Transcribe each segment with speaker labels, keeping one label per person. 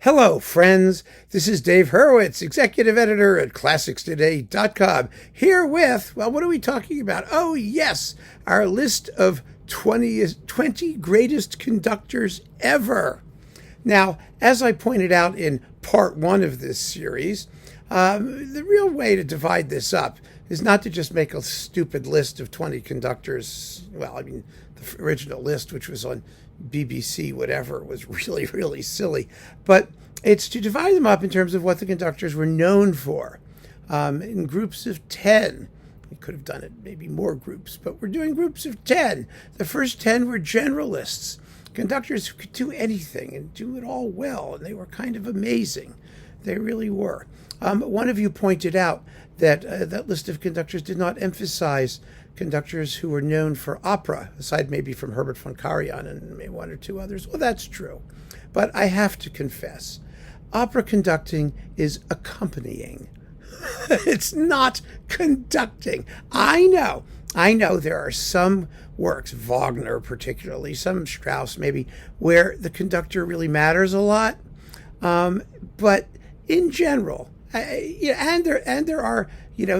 Speaker 1: Hello, friends. This is Dave Hurwitz, executive editor at ClassicsToday.com, here with, well, what are we talking about? Oh, yes, our list of 20 greatest conductors ever. Now, as I pointed out in part one of this series, the real way to divide this up is not to just make a stupid list of 20 conductors. Well, I mean, the original list, which was on BBC, whatever, was really, really silly. But it's to divide them up in terms of what the conductors were known for, in groups of 10. We could have done it maybe more groups, but we're doing groups of 10. The first 10 were generalists, conductors who could do anything and do it all well, and they were kind of amazing. They really were. One of you pointed out that that list of conductors did not emphasize conductors who were known for opera, aside maybe from Herbert von Karajan and maybe one or two others. Well, that's true. But I have to confess, opera conducting is accompanying. It's not conducting. I know there are some works, Wagner particularly, some Strauss maybe, where the conductor really matters a lot. But in general, and there are,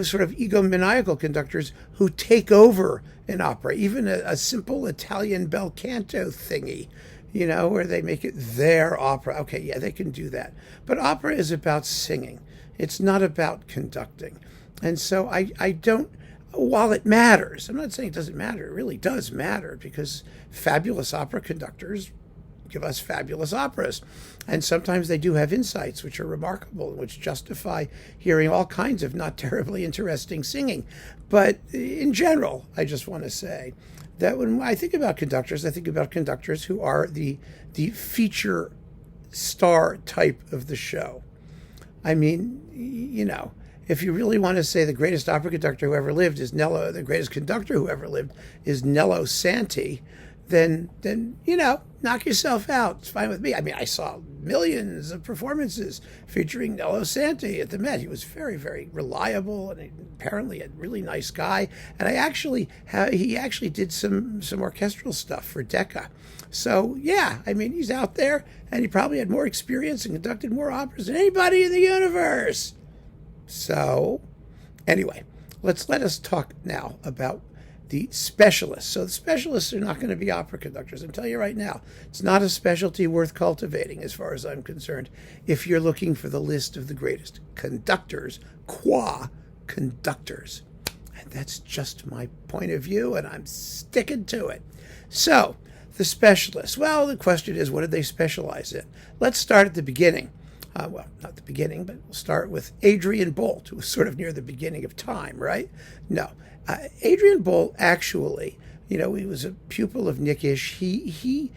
Speaker 1: sort of egomaniacal conductors who take over an opera, even a simple Italian bel canto thingy, where they make it their opera. Okay, yeah, they can do that. But opera is about singing. It's not about conducting. And so I don't, while it matters, I'm not saying it doesn't matter. It really does matter, because fabulous opera conductors give us fabulous operas. And sometimes they do have insights which are remarkable and which justify hearing all kinds of not terribly interesting singing. But in general, I just want to say that when I think about conductors, I think about conductors who are the feature star type of the show. I mean, if you really want to say the greatest opera conductor who ever lived is Nello, the greatest conductor who ever lived is Nello Santi, then knock yourself out. It's fine with me. I mean, I saw millions of performances featuring Nello Santi at the Met. He was very, very reliable and apparently a really nice guy. And he actually did some orchestral stuff for Decca. So, yeah, I mean, he's out there, and he probably had more experience and conducted more operas than anybody in the universe. So, anyway, let us talk now about the specialists. So the specialists are not going to be opera conductors. I'm telling you right now, it's not a specialty worth cultivating as far as I'm concerned if you're looking for the list of the greatest conductors, qua conductors. And that's just my point of view, and I'm sticking to it. So, the specialists. Well, the question is, what did they specialize in? Let's start at the beginning. Well, not the beginning, but we'll start with Adrian Boult, who was sort of near the beginning of time, right? No. Adrian Boult actually, he was a pupil of Nickisch. He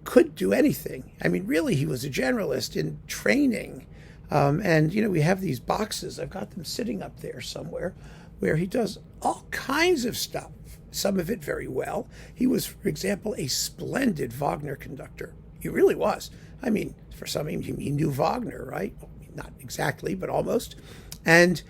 Speaker 1: could do anything. I mean, really, he was a generalist in training. And we have these boxes. I've got them sitting up there somewhere where he does all kinds of stuff, some of it very well. He was, for example, a splendid Wagner conductor. He really was. I mean, for some, he knew Wagner, right? Well, not exactly, but almost. And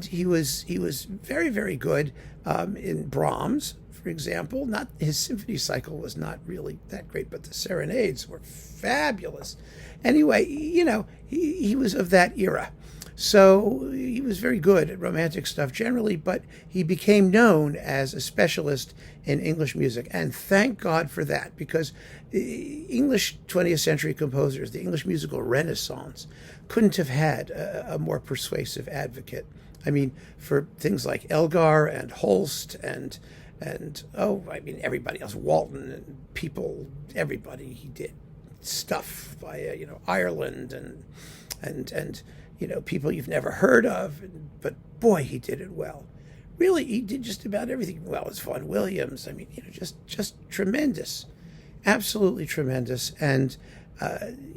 Speaker 1: he was very, very good in Brahms, for example. Not his symphony cycle was not really that great, but the serenades were fabulous. Anyway, he was of that era. So he was very good at romantic stuff generally, but he became known as a specialist in English music. And thank God for that, because English 20th century composers, the English musical Renaissance, couldn't have had a more persuasive advocate. I mean, for things like Elgar and Holst and everybody else, Walton and people, everybody, he did stuff by, Ireland and people you've never heard of, but boy, he did it well. Really, he did just about everything well. As Vaughan Williams, I mean, just tremendous, absolutely tremendous. And,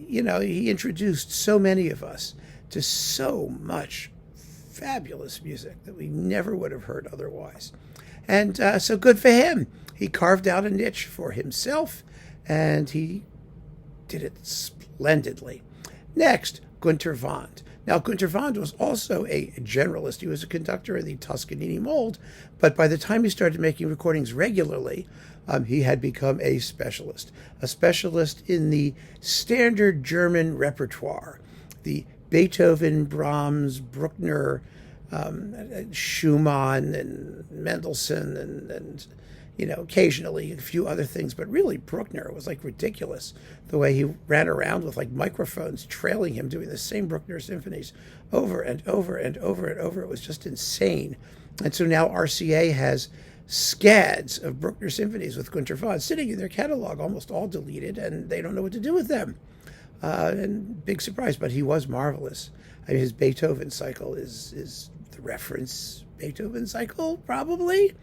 Speaker 1: he introduced so many of us to so much fabulous music that we never would have heard otherwise. And so good for him. He carved out a niche for himself, and he did it splendidly. Next, Günter Wand. Now, Günter Wand was also a generalist. He was a conductor in the Toscanini mold, but by the time he started making recordings regularly, he had become a specialist in the standard German repertoire, the Beethoven, Brahms, Bruckner, Schumann, and Mendelssohn, and occasionally a few other things, but really Bruckner was like ridiculous. The way he ran around with like microphones trailing him doing the same Bruckner symphonies over and over and over and over. It was just insane. And so now RCA has scads of Bruckner symphonies with Günter Wand sitting in their catalog, almost all deleted, and they don't know what to do with them. And big surprise, but he was marvelous. I mean, his Beethoven cycle is the reference Beethoven cycle, probably.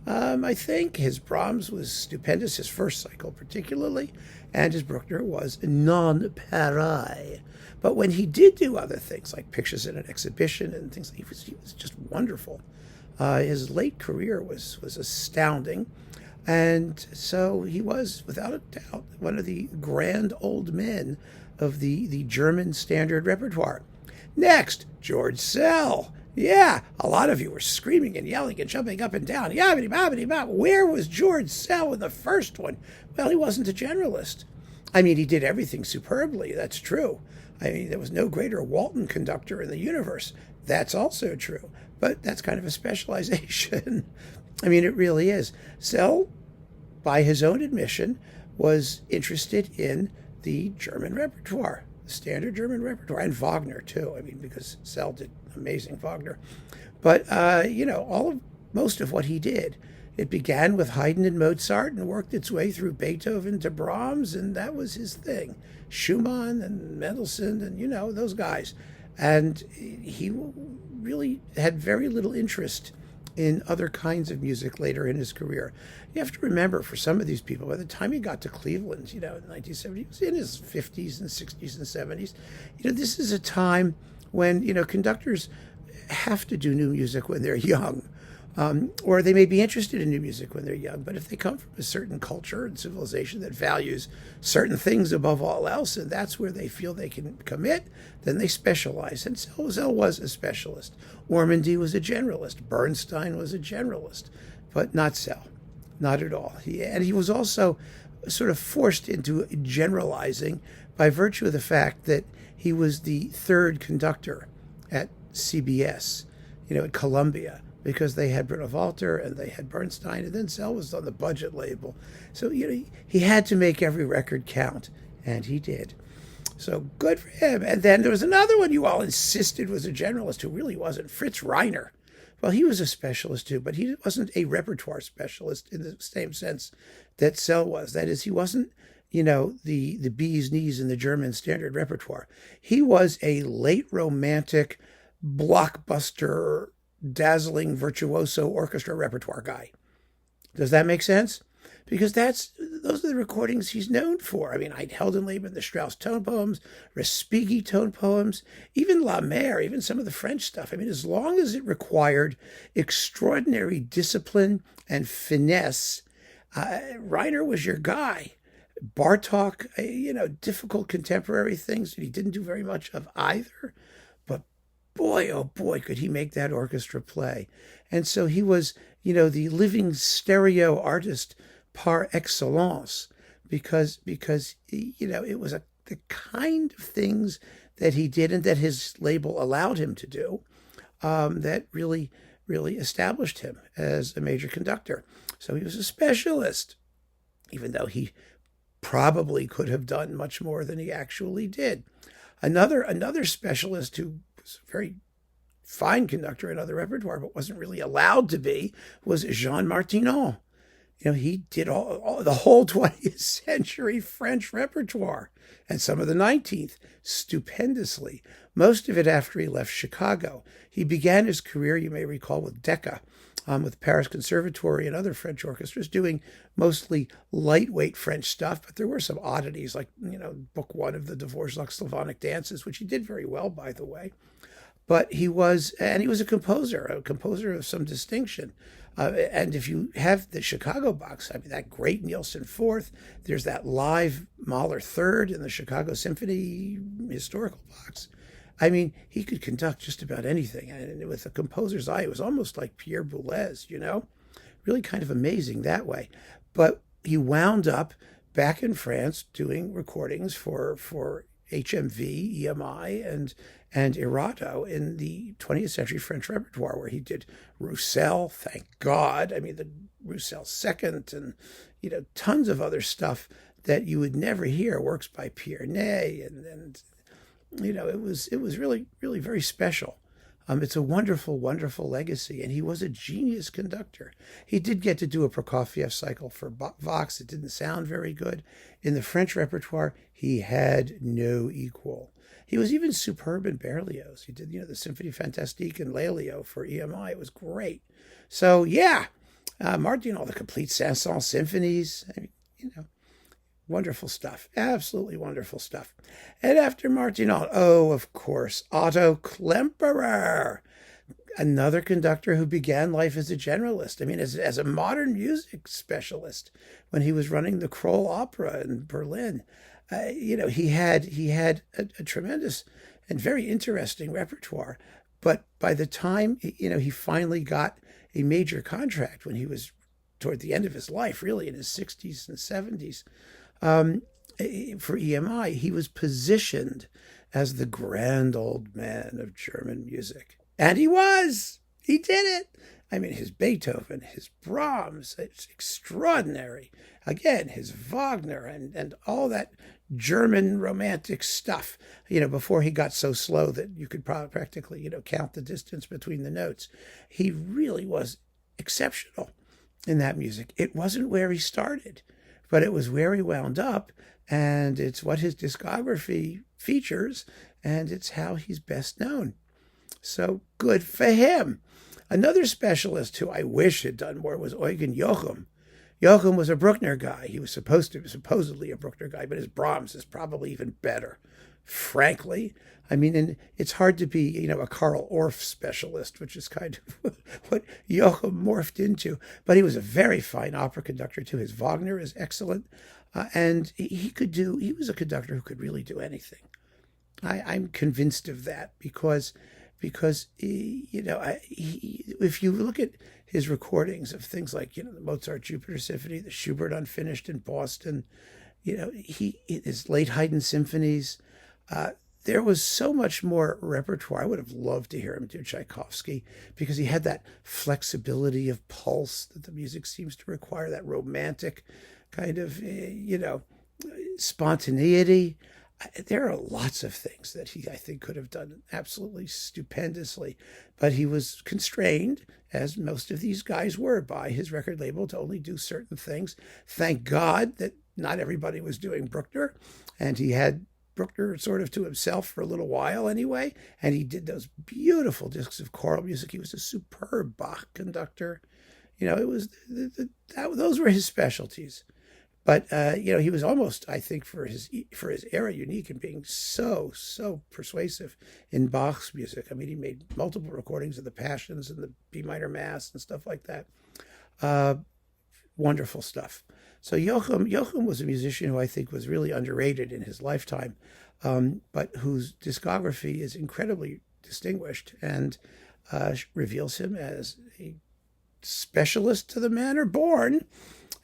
Speaker 1: I think his Brahms was stupendous, his first cycle particularly, and his Bruckner was non-pareil. But when he did do other things, like pictures in an exhibition and things, he was just wonderful. His late career was astounding. And so he was, without a doubt, one of the grand old men of the German standard repertoire. Next, George Szell. Yeah, a lot of you were screaming and yelling and jumping up and down. Yabbity-babbity-bop. Where was George Szell in the first one? Well, he wasn't a generalist. I mean, he did everything superbly. That's true. I mean, there was no greater Walton conductor in the universe. That's also true. But that's kind of a specialization. I mean, it really is. Szell, by his own admission, was interested in the German repertoire, the standard German repertoire, and Wagner, too. I mean, because Szell did amazing Wagner. But, most of what he did, it began with Haydn and Mozart and worked its way through Beethoven to Brahms, and that was his thing. Schumann and Mendelssohn and, those guys. And he really had very little interest in other kinds of music later in his career. You have to remember, for some of these people, by the time he got to Cleveland, in 1970, he was in his 50s and 60s and 70s. This is a time when, conductors have to do new music when they're young. Or they may be interested in new music when they're young, but if they come from a certain culture and civilization that values certain things above all else, and that's where they feel they can commit, then they specialize. And Szell was a specialist. Ormandy was a generalist. Bernstein was a generalist, but not Szell, not at all. He was also sort of forced into generalizing by virtue of the fact that he was the third conductor at CBS, at Columbia, because they had Bruno Walter and they had Bernstein, and then Szell was on the budget label. So, he had to make every record count, and he did. So good for him. And then there was another one you all insisted was a generalist who really wasn't, Fritz Reiner. Well, he was a specialist too, but he wasn't a repertoire specialist in the same sense that Szell was. That is, he wasn't, the bee's knees in the German standard repertoire. He was a late romantic blockbuster dazzling virtuoso orchestra repertoire guy. Does that make sense? Because those are the recordings he's known for. I mean, Heldenleben, the Strauss tone poems, Respighi tone poems, even La Mer, even some of the French stuff. I mean, as long as it required extraordinary discipline and finesse, Reiner was your guy. Bartók, difficult contemporary things that he didn't do very much of either. But boy, oh boy, could he make that orchestra play. And so he was, the living stereo artist par excellence, because it was the kind of things that he did and that his label allowed him to do that really, really established him as a major conductor. So he was a specialist, even though he probably could have done much more than he actually did. Another specialist who was a very fine conductor in other repertoire but wasn't really allowed to be was Jean Martinon. He did all the whole 20th century French repertoire and some of the 19th stupendously. Most of it after he left Chicago. He began his career, you may recall, with Decca, with Paris Conservatory and other French orchestras, doing mostly lightweight French stuff, but there were some oddities like, Book 1 of the Dvorak's Slavonic Dances, which he did very well, by the way. But he was a composer of some distinction. And if you have the Chicago box, I mean, that great Nielsen Fourth, there's that live Mahler Third in the Chicago Symphony historical box. I mean, he could conduct just about anything. And with a composer's eye, it was almost like Pierre Boulez, really kind of amazing that way. But he wound up back in France doing recordings for HMV, EMI, and Erato in the 20th century French repertoire, where he did Roussel, thank God. I mean, the Roussel Second, and tons of other stuff that you would never hear, works by Pierre Ney, and it was really, really very special. It's a wonderful, wonderful legacy, and he was a genius conductor. He did get to do a Prokofiev cycle for Vox. It didn't sound very good. In the French repertoire, he had no equal. He was even superb in Berlioz. He did, the Symphonie Fantastique and Lelio for EMI. It was great. So, Martinon, the complete Saint-Saëns symphonies, wonderful stuff. Absolutely wonderful stuff. And after Martinon, of course, Otto Klemperer, another conductor who began life as a generalist. I mean, as a modern music specialist, when he was running the Kroll Opera in Berlin. He had a tremendous and very interesting repertoire. But by the time, he finally got a major contract when he was toward the end of his life, really in his 60s and 70s, for EMI, he was positioned as the grand old man of German music. And he was! He did it! I mean, his Beethoven, his Brahms, it's extraordinary. Again, his Wagner and all that German romantic stuff, before he got so slow that you could practically, count the distance between the notes. He really was exceptional in that music. It wasn't where he started, but it was where he wound up, and it's what his discography features, and it's how he's best known. So good for him. Another specialist who I wish had done more was Eugen Jochum. Jochum was a Bruckner guy. He was supposedly a Bruckner guy, but his Brahms is probably even better, frankly. I mean, and it's hard to be, a Karl Orff specialist, which is kind of what Jochum morphed into. But he was a very fine opera conductor, too. His Wagner is excellent. And he was a conductor who could really do anything. I'm convinced of that because if you look at his recordings of things like, the Mozart Jupiter Symphony, the Schubert Unfinished in Boston, his late Haydn symphonies, there was so much more repertoire. I would have loved to hear him do Tchaikovsky because he had that flexibility of pulse that the music seems to require, that romantic kind of, spontaneity. There are lots of things that he, I think, could have done absolutely stupendously, but he was constrained, as most of these guys were, by his record label to only do certain things. Thank God that not everybody was doing Bruckner, and he had Bruckner sort of to himself for a little while anyway, and he did those beautiful discs of choral music. He was a superb Bach conductor. It was those were his specialties. But, he was almost, I think, for his era, unique in being so persuasive in Bach's music. I mean, he made multiple recordings of the Passions and the B minor Mass and stuff like that. Wonderful stuff. So Jochum was a musician who I think was really underrated in his lifetime, but whose discography is incredibly distinguished and reveals him as a specialist to the manner born.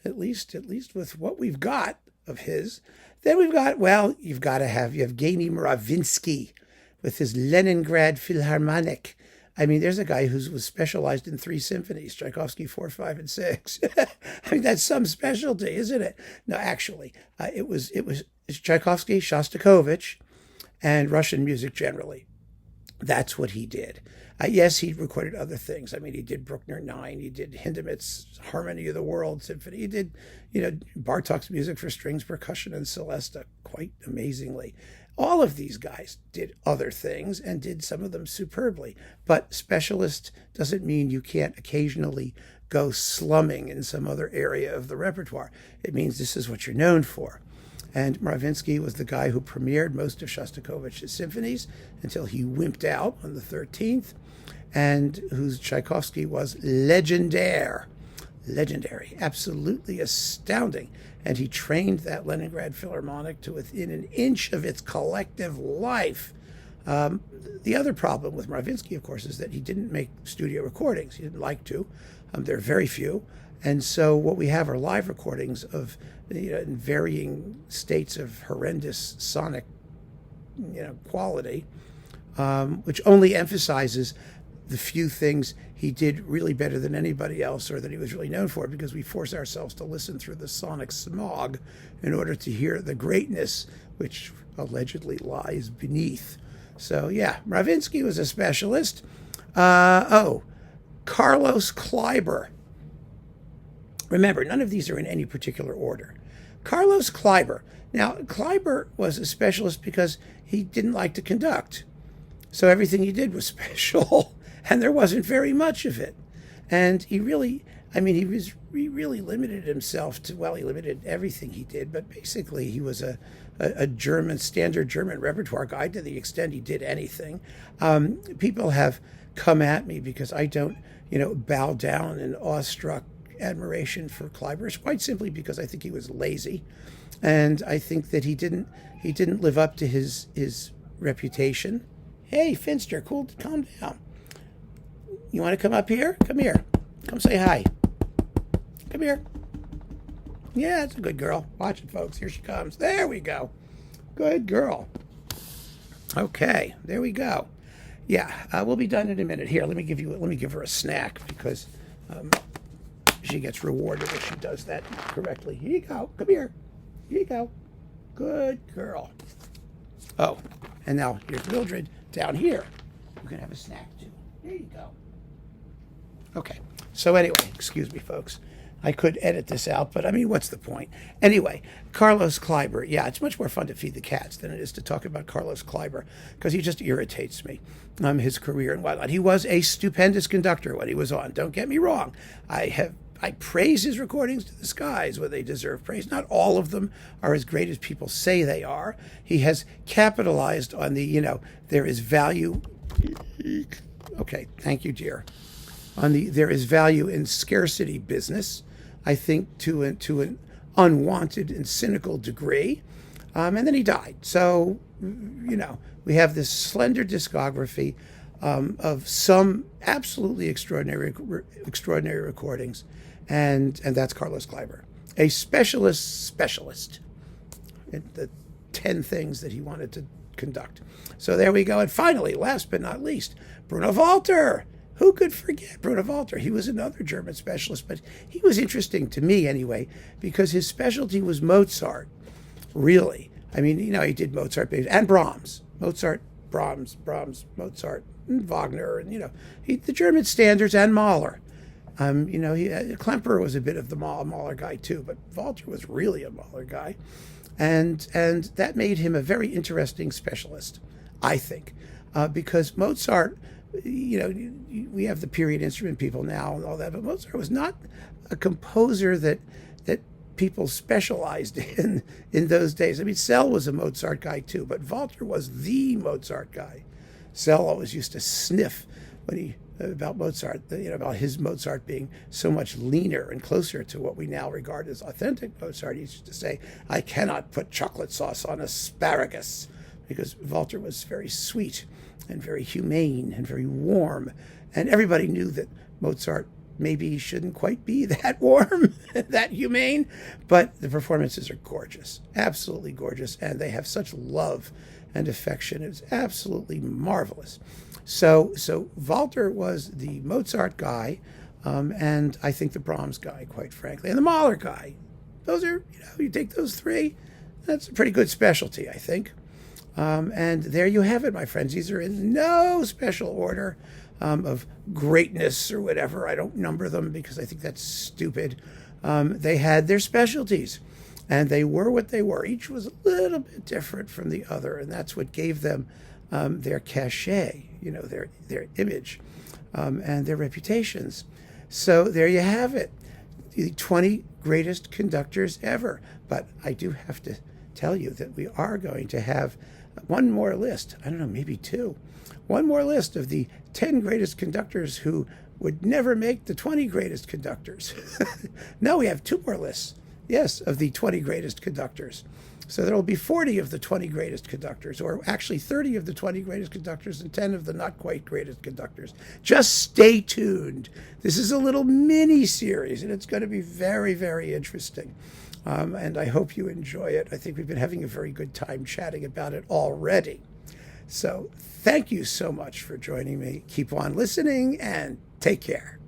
Speaker 1: At least with what we've got of his. Then we've got, you've got to have Yevgeny Mravinsky with his Leningrad Philharmonic. I mean, there's a guy who was specialized in 3 symphonies, Tchaikovsky 4, 5, and 6. I mean, that's some specialty, isn't it? No, actually, it was Tchaikovsky, Shostakovich, and Russian music generally. That's what he did. Yes, he recorded other things. I mean, he did Bruckner 9. He did Hindemith's Harmony of the World Symphony. He did, Bartok's music for strings, percussion, and celesta quite amazingly. All of these guys did other things and did some of them superbly. But specialist doesn't mean you can't occasionally go slumming in some other area of the repertoire. It means this is what you're known for. And Mravinsky was the guy who premiered most of Shostakovich's symphonies until he wimped out on the 13th, and whose Tchaikovsky was legendary, absolutely astounding. And he trained that Leningrad Philharmonic to within an inch of its collective life. The other problem with Mravinsky, of course, is that he didn't make studio recordings. He didn't like to. There are very few. And so what we have are live recordings of, in varying states of horrendous sonic, quality, which only emphasizes the few things he did really better than anybody else, or that he was really known for, because we force ourselves to listen through the sonic smog in order to hear the greatness which allegedly lies beneath. So yeah, Mravinsky was a specialist. Carlos Kleiber. Remember, none of these are in any particular order. Carlos Kleiber. Now, Kleiber was a specialist because he didn't like to conduct. So everything he did was special, and there wasn't very much of it. And he really limited himself to, he limited everything he did, but basically he was a standard German repertoire guy to the extent he did anything. People have come at me because I don't, bow down in awestruck admiration for Kleiber. It's quite simply because I think he was lazy, and I think that he didn't live up to his reputation. Hey, Finster, calm down. You want to come up here? Come here. Come say hi. Come here. Yeah, that's a good girl. Watch it, folks. Here she comes. There we go. Good girl. Okay, there we go. Yeah, we'll be done in a minute. Here, let me give her a snack, because she gets rewarded if she does that correctly. Here you go. Come here. Here you go. Good girl. Oh, and now here's Mildred down here. You can have a snack too. There you go. Okay. So anyway, excuse me, folks. I could edit this out, but what's the point? Anyway, Carlos Kleiber. Yeah, it's much more fun to feed the cats than it is to talk about Carlos Kleiber, because he just irritates me. His career and whatnot. He was a stupendous conductor when he was on. Don't get me wrong. I praise his recordings to the skies when they deserve praise. Not all of them are as great as people say they are. He has capitalized on the, there is value. Okay, thank you, dear. There is value in scarcity business, I think, to an unwanted and cynical degree. And then he died. So, we have this slender discography of some absolutely extraordinary recordings. And that's Carlos Kleiber, a specialist in the 10 things that he wanted to conduct. So there we go. And finally, last but not least, Bruno Walter. Who could forget Bruno Walter? He was another German specialist, but he was interesting to me anyway, because his specialty was Mozart, really. He did Mozart and Brahms. Mozart, Brahms, Mozart, and Wagner, and, the German standards, and Mahler. Klemperer was a bit of the Mahler guy too, but Walter was really a Mahler guy. And that made him a very interesting specialist, I think, because Mozart, we have the period instrument people now and all that, but Mozart was not a composer that people specialized in those days. Szell was a Mozart guy too, but Walter was the Mozart guy. Szell always used to sniff about Mozart, about his Mozart being so much leaner and closer to what we now regard as authentic Mozart. He used to say, "I cannot put chocolate sauce on asparagus," because Walter was very sweet and very humane and very warm. And everybody knew that Mozart maybe shouldn't quite be that warm, that humane, but the performances are gorgeous, absolutely gorgeous, and they have such love and affection. It's absolutely marvelous. So Walter was the Mozart guy, and I think the Brahms guy, quite frankly, and the Mahler guy. Those are, you take those three, that's a pretty good specialty, I think. And there you have it, my friends. These are in no special order of greatness or whatever. I don't number them because I think that's stupid. They had their specialties, and they were what they were. Each was a little bit different from the other, and that's what gave them their cachet, their image, and their reputations. So there you have it, the 20 greatest conductors ever. But I do have to tell you that we are going to have one more list. I don't know, maybe two. One more list of the 10 greatest conductors who would never make the 20 greatest conductors. No, we have two more lists, yes, of the 20 greatest conductors. So there will be 40 of the 20 greatest conductors, or actually 30 of the 20 greatest conductors and 10 of the not quite greatest conductors. Just stay tuned. This is a little mini series, and it's going to be very, very interesting. And I hope you enjoy it. I think we've been having a very good time chatting about it already. So thank you so much for joining me. Keep on listening and take care.